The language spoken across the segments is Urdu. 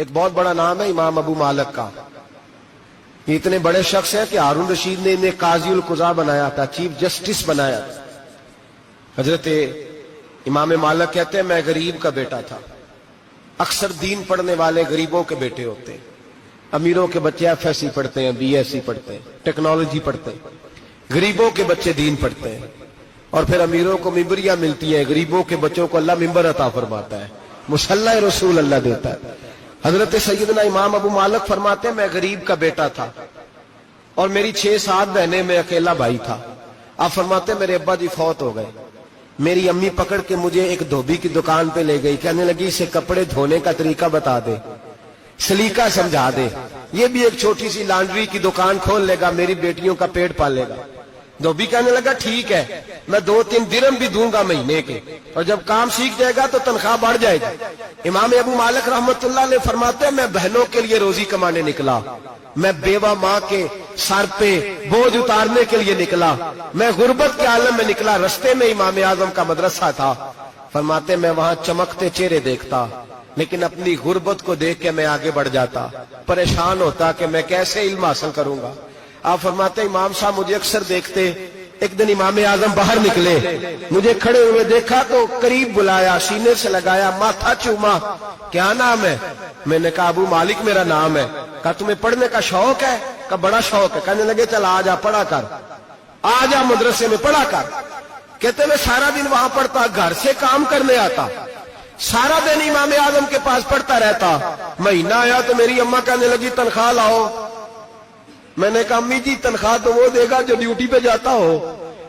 ایک بہت بڑا نام ہے امام ابو مالک کا. یہ اتنے بڑے شخص ہیں کہ ہارون رشید نے انہیں قاضی القضاء بنایا تھا, چیف جسٹس بنایا تھا. حضرت امام مالک کہتے ہیں میں غریب کا بیٹا تھا. اکثر دین پڑھنے والے غریبوں کے بیٹے ہوتے ہیں. امیروں کے بچے ایف ایس سی پڑھتے ہیں, بی ایس سی پڑھتے ہیں, ٹیکنالوجی پڑھتے ہیں. غریبوں کے بچے دین پڑھتے ہیں, اور پھر امیروں کو ممبریاں ملتی ہیں, غریبوں کے بچوں کو اللہ ممبر عطا فرماتا ہے, مصلی رسول اللہ دیتا ہے. حضرت سیدنا امام ابو مالک فرماتے ہیں میں غریب کا بیٹا تھا اور میری 6-7 بہنیں, میں اکیلا بھائی تھا. آپ فرماتے ہیں میرے ابا جی فوت ہو گئے. میری امی پکڑ کے مجھے ایک دھوبی کی دکان پہ لے گئی, کہنے لگی اسے کپڑے دھونے کا طریقہ بتا دے, سلیقہ سمجھا دے, یہ بھی ایک چھوٹی سی لانڈری کی دکان کھول لے گا, میری بیٹیوں کا پیٹ پالے گا. دھوبی کہنے لگا ٹھیک ہے, میں 2-3 درہم بھی دوں گا مہینے کے, اور جب کام سیکھ جائے گا تو تنخواہ بڑھ جائے گی. امام ابو مالک رحمت اللہ علیہ فرماتے ہیں میں بہنوں کے لیے روزی کمانے نکلا, میں بیوہ ماں کے سر پہ بوجھ اتارنے کے لیے نکلا, میں غربت کے عالم میں نکلا. رستے میں امام اعظم کا مدرسہ تھا. فرماتے میں وہاں چمکتے چہرے دیکھتا, لیکن اپنی غربت کو دیکھ کے میں آگے بڑھ جاتا, پریشان ہوتا کہ میں کیسے علم حاصل کروں گا. آپ فرماتے امام صاحب مجھے اکثر دیکھتے. ایک دن امام اعظم باہر نکلے, مجھے کھڑے ہوئے دیکھا تو قریب بلایا, سینے سے لگایا, ماتھا چوما. کیا نام ہے؟ میں نے کہا ابو مالک میرا نام ہے. کہا تمہیں پڑھنے کا شوق ہے؟ کہا بڑا شوق ہے. کہنے لگے چل آ جا پڑھا کر, آ جا مدرسے میں پڑھا کر. کہتے میں سارا دن وہاں پڑھتا, گھر سے کام کرنے آتا, سارا دن امام اعظم کے پاس پڑھتا رہتا. مہینہ آیا تو میری اماں کہنے لگی تنخواہ لاؤ. میں نے کہا امی جی تنخواہ تو وہ دے گا جو ڈیوٹی پہ جاتا ہو,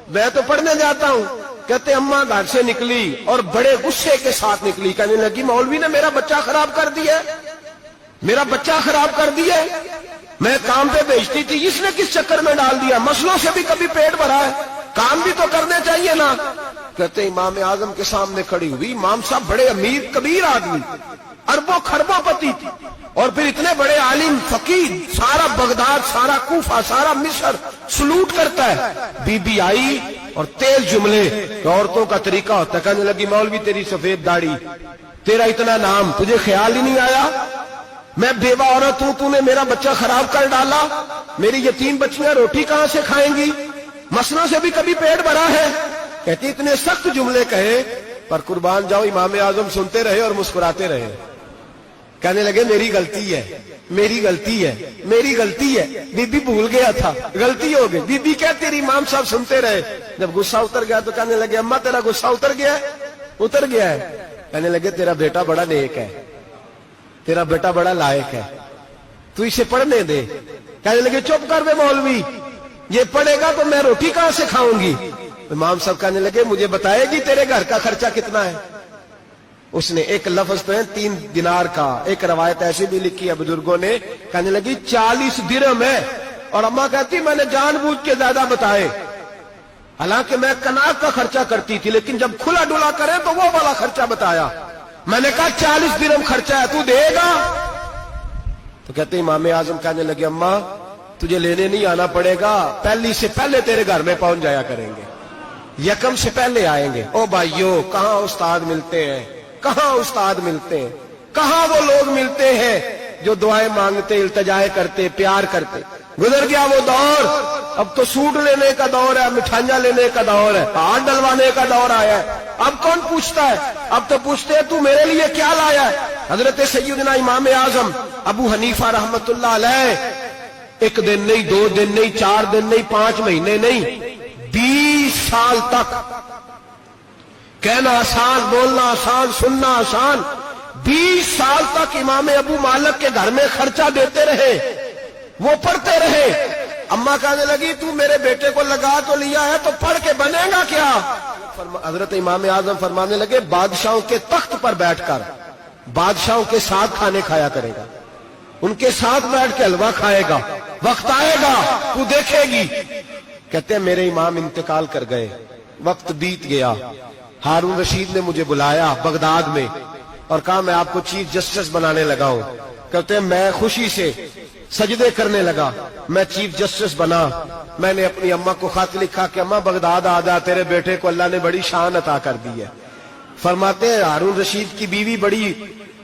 میں تو پڑھنے جاتا ہوں. کہتے اماں گھر سے نکلی اور بڑے غصے کے ساتھ نکلی, کہنے لگی مولوی نے میرا بچہ خراب کر دیا, میرا بچہ خراب کر دیا. میں کام پہ بھیجتی تھی, اس نے کس چکر میں ڈال دیا, مسلوں سے بھی کبھی پیٹ بھرا ہے, کام بھی تو کرنے چاہیے نا. کہتے امام اعظم کے سامنے کھڑی ہوئی. امام صاحب بڑے امیر کبیر آدمی, اربوں خربوں پتی تھی, اور پھر اتنے بڑے عالم فقیر, سارا بغداد, سارا کوفہ, سارا مصر سلوٹ کرتا ہے. بی بی آئی اور تیز جملے, عورتوں کا طریقہ ہوتا ہے. کہنے لگی مولوی تیری سفید داڑھی, تیرا اتنا نام, تجھے خیال ہی نہیں آیا میں بیوہ عورت ہوں, تو نے میرا بچہ خراب کر ڈالا, میری یتیم بچیاں روٹی کہاں سے کھائیں گی, مسلوں سے بھی کبھی پیٹ بھرا ہے. کہتی اتنے سخت جملے کہے, پر قربان جاؤ امام اعظم سنتے رہے اور مسکراتے رہے. کہنے لگے میری غلطی ہے, میری غلطی ہے, میری غلطی ہے. بی بی بھول گیا تھا, غلطی ہو گئی. بی بی کہتی رہی, امام صاحب سنتے رہے. جب غصہ اتر گیا تو کہنے لگے اماں تیرا غصہ اتر گیا ہے؟ اتر گیا ہے. کہنے لگے تیرا بیٹا بڑا نیک ہے, تیرا بیٹا بڑا لائق ہے, تو اسے پڑھنے دے. کہنے لگے چپ کر دے مولوی, یہ پڑھے گا تو میں روٹی کہاں سے کھاؤں گی. امام صاحب کہنے لگے مجھے بتائے گی تیرے گھر کا خرچہ کتنا ہے. اس نے ایک لفظ تو ہے 3 دینار کا, ایک روایت ایسی بھی لکھی ہے بزرگوں نے, کہنے لگی 40 درہم ہے. اور اماں کہتی میں نے جان بوجھ کے زیادہ بتائے, حالانکہ میں کناک کا خرچہ کرتی تھی, لیکن جب کھلا ڈلا کرے تو وہ والا خرچہ بتایا. میں نے کہا 40 درہم خرچہ ہے, تو دے گا؟ تو کہتے امام اعظم کہنے لگے اماں تجھے لینے نہیں آنا پڑے گا, پہلی سے پہلے تیرے گھر میں پہنچ جایا کریں گے, یکم سے پہلے آئیں گے. او بھائیو کہاں استاد ملتے ہیں, کہاں استاد ملتے ہیں, کہاں وہ لوگ ملتے ہیں جو دعائیں مانگتے, التجائے کرتے, پیار کرتے. گزر گیا وہ دور, اب تو سوٹ لینے کا دور ہے, مٹھائیاں لینے کا دور ہے, ہاتھ ڈلوانے کا دور آیا ہے. اب کون پوچھتا ہے, اب تو پوچھتے ہیں تو میرے لیے کیا لایا ہے. حضرت سیدنا امام اعظم ابو حنیفہ رحمت اللہ علیہ 1 دن نہیں, 2 دن نہیں, 4 دن نہیں, 5 مہینے نہیں, 20 سال تک, کہنا آسان, بولنا آسان, سننا آسان, 20 سال تک امام ابو مالک کے گھر میں خرچہ دیتے رہے, وہ پڑھتے رہے. اماں کہنے لگی تو میرے بیٹے کو لگا تو لیا ہے تو پڑھ کے بنے گا کیا. حضرت امام اعظم فرمانے لگے بادشاہوں کے تخت پر بیٹھ کر بادشاہوں کے ساتھ کھانے کھایا کرے گا, ان کے ساتھ بیٹھ کے حلوہ کھائے گا, وقت آئے گا تو دیکھے گی. کہتے ہیں میرے امام انتقال کر گئے, وقت بیت گیا. ہارون رشید نے مجھے بلایا بغداد میں اور کہا میں آپ کو چیف جسٹس بنانے لگا ہوں. کہتے ہیں میں خوشی سے سجدے کرنے لگا, میں چیف جسٹس بنا. میں نے اپنی اماں کو خط لکھا کہ اماں بغداد آ جا, تیرے بیٹے کو اللہ نے بڑی شان عطا کر دی ہے. فرماتے ہیں ہارون رشید کی بیوی بڑی